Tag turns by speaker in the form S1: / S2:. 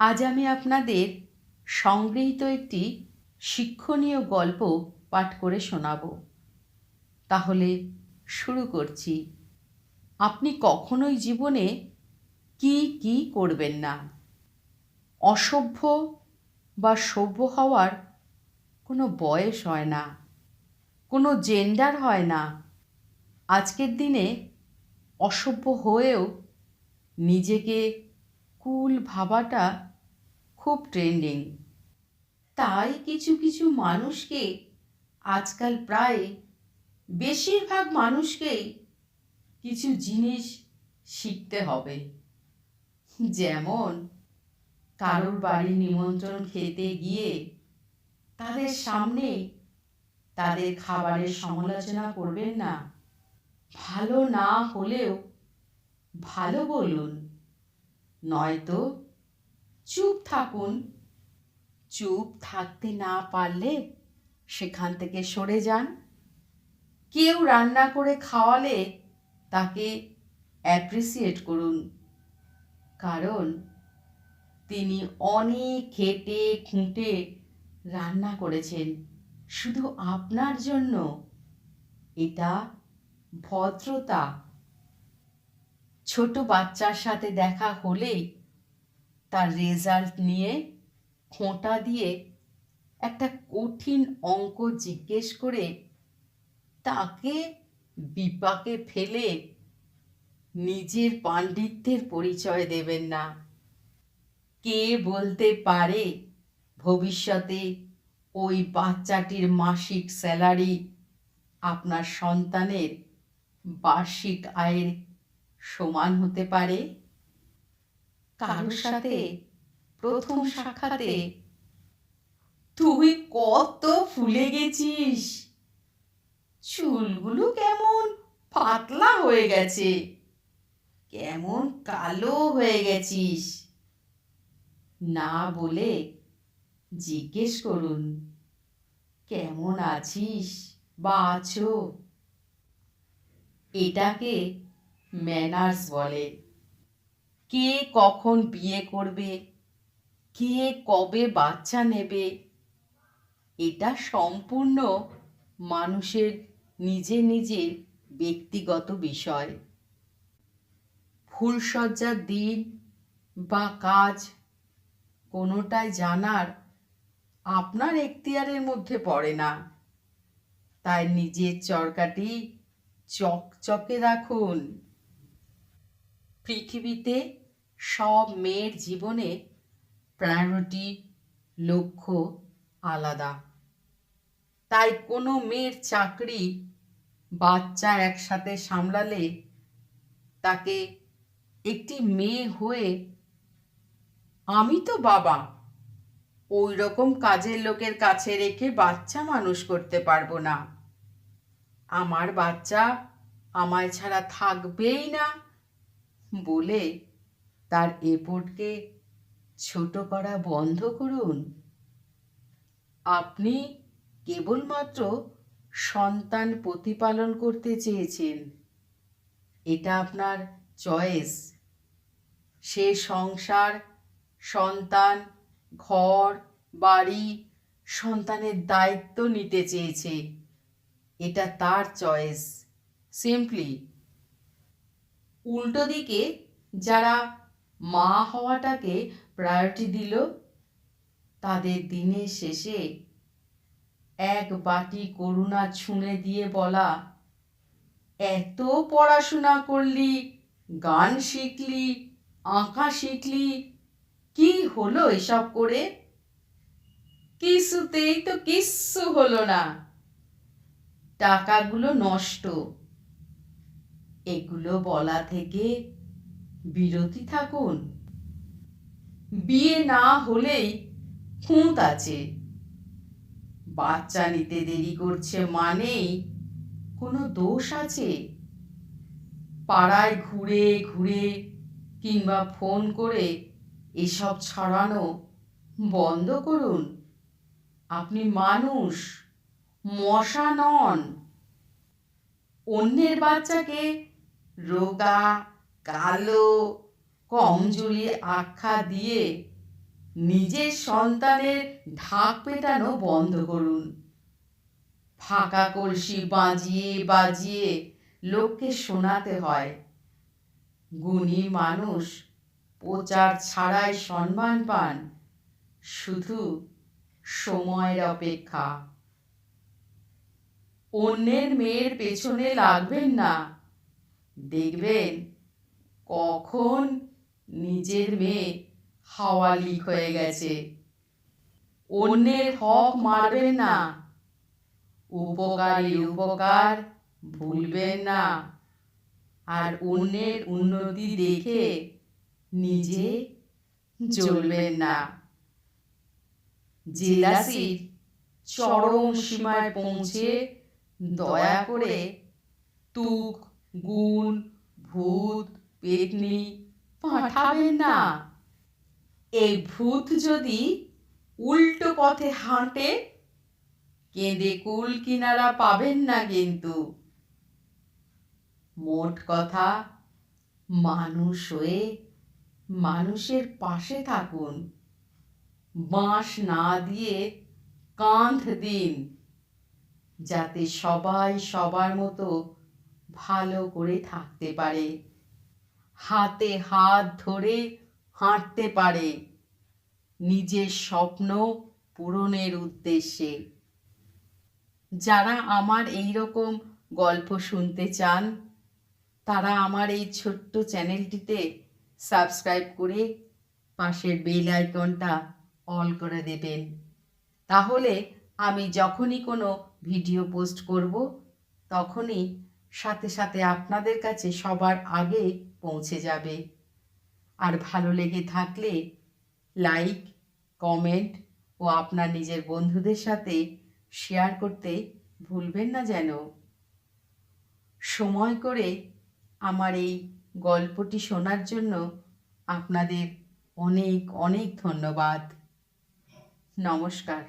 S1: আজ আমি আপনাদের সংগৃহীত একটি শিক্ষণীয় গল্প পাঠ করে শোনাব। তাহলে শুরু করছি। আপনি কখনোই জীবনে কি করবেন না। অসভ্য বা সভ্য হওয়ার কোনো বয়স হয় না, কোনো জেন্ডার হয় না। আজকের দিনে অসভ্য হয়েও নিজেকে কুল ভাবাটা খুব ট্রেন্ডিং। তাই কিছু কিছু মানুষকে আজকাল প্রায় বেশিরভাগ মানুষকেই কিছু জিনিস শিখতে হবে। যেমন কারোর বাড়ির নিমন্ত্রণ খেতে গিয়ে তাদের সামনে তাদের খাবারের সমালোচনা করবেন না। ভালো না হলেও ভালো বলুন, নয়তো চুপ থাকুন। চুপ থাকতে না পারলে সেখান থেকে সরে যান। কেউ রান্না করে খাওয়ালে তাকে অ্যাপ্রিসিয়েট করুন, কারণ তিনি অনেক খেটে খুঁটে রান্না করেছেন শুধু আপনার জন্য। এটা ভদ্রতা। ছোট বাচ্চার সাথে দেখা হলেই তার রেজাল্ট নিয়ে খোঁটা দিয়ে একটা কঠিন অঙ্ক জিজ্ঞেস করে তাকে বিপাকে ফেলে নিজের পাণ্ডিত্যের পরিচয় দেবেন না। কে বলতে পারে ভবিষ্যতে ওই বাচ্চাটির মাসিক স্যালারি আপনার সন্তানের বার্ষিক আয়ের সমান হতে পারে। কারোর সাথে প্রথম সাক্ষাতে তুই কত ফুলে গেছিস, চুলগুলো কেমন পাতলা হয়ে গেছে, কেমন কালো হয়ে গেছিস না বলে জিজ্ঞেস করুন, কেমন আছিস বা আছো। এটাকে ম্যানার্স বলে। কে কখন বিয়ে করবে, কে কবে বাচ্চা নেবে, এটা সম্পূর্ণ মানুষের নিজের ব্যক্তিগত বিষয়। ফুলসজ্জার দিন বা কাজ কোনোটাই জানার আপনার এখতিয়ারের মধ্যে পড়ে না। তাই নিজের চরকাটি চকচকে রাখুন। পৃথিবীতে সব মেয়ের জীবনে প্রায়োরিটি, লক্ষ্য আলাদা। তাই কোনো মেয়ের চাকরি, বাচ্চা একসাথে সামলালে তাকে একটি মেয়ে হয়ে আমি তো বাবা ওই রকম কাজের লোকের কাছে রেখে বাচ্চা মানুষ করতে পারবো না, আমার বাচ্চা আমায় ছাড়া থাকবেই না বলে তার এফোর্টকে ছোট করা বন্ধ করুন। আপনি কেবলমাত্র সন্তান প্রতিপালন করতে চেয়েছেন, এটা আপনার চয়েস। সে সংসার, সন্তান, ঘর বাড়ি, সন্তানের দায়িত্ব নিতে চেয়েছে, এটা তার চয়েস। সিম্পলি। উল্টো দিকে যারা মা হওয়াটাকে প্রায়োরিটি দিল, তাদের দিনের শেষে এক বাটি করুণা ছুঁড়ে দিয়ে বলা, এত পড়াশোনা করলি, গান শিখলি, আঁকা শিখলি, কি হলো এসব করে? কিছুতেই তো কিচ্ছু হলো না, টাকাগুলো নষ্ট। এগুলো বলা থেকে বিরতি থাকুন। বিয়ে না হলেই খুঁত আছে, বাচ্চা নিতে দেরি করছে মানেই কোনো দোষ আছে। পাড়ায় ঘুরে ঘুরে কিংবা ফোন করে এসব ছড়ানো বন্ধ করুন। আপনি মানুষ, মশা নন। অন্যের বাচ্চাকে রোগা, কালো, কমজোরি আখ্যা দিয়ে নিজের সন্তানের ঢাক পেটানো বন্ধ করুন। ফাঁকা কলসি বাজিয়ে বাজিয়ে লোককে শোনাতে হয় গুণী মানুষ প্রচার ছাড়াই সম্মান পান, শুধু সময়ের অপেক্ষা। অন্যের মেয়ের পেছনে লাগবেন না, দেখবেন কখন নিজের মেয়ে হাওয়া লিক হয়ে গেছে। অন্যের হক মারবেন না, উপকারী উপকার ভুলবেন না, আর অন্যের উন্নতি দেখে নিজে জ্বলবেন না। জেলাসির চরম সীমায় পৌঁছে দয়া করে তুক, গুণ, ভূত, পেতনি পাঠাবেন না। এই ভূত যদি উল্টো পথে হাঁটে, কেঁদে কুল কিনারা পাবেন না কিন্তু। মোট কথা, মানুষ হয়ে মানুষের পাশে থাকুন। বাঁশ না দিয়ে কাঁধ দিন, যাতে সবাই সবার মতো ভালো করে থাকতে পারে, হাতে হাত ধরে হাঁটতে পারে নিজের স্বপ্ন পূরণের উদ্দেশ্যে। যারা আমার এই রকম গল্প শুনতে চান, তারা আমার এই ছোট্ট চ্যানেলটিতে সাবস্ক্রাইব করে পাশের বেল আইকনটা অল করে দেবেন। তাহলে আমি যখনই কোনো ভিডিও পোস্ট করব, তখনই সাথে সাথে আপনাদের কাছে সবার আগে পৌঁছে যাবে। আর ভালো লেগে থাকলে লাইক, কমেন্ট ও আপনার নিজের বন্ধুদের সাথে শেয়ার করতে ভুলবেন না যেন। সময় করে আমার এই গল্পটি শোনার জন্য আপনাদের অনেক অনেক ধন্যবাদ। নমস্কার।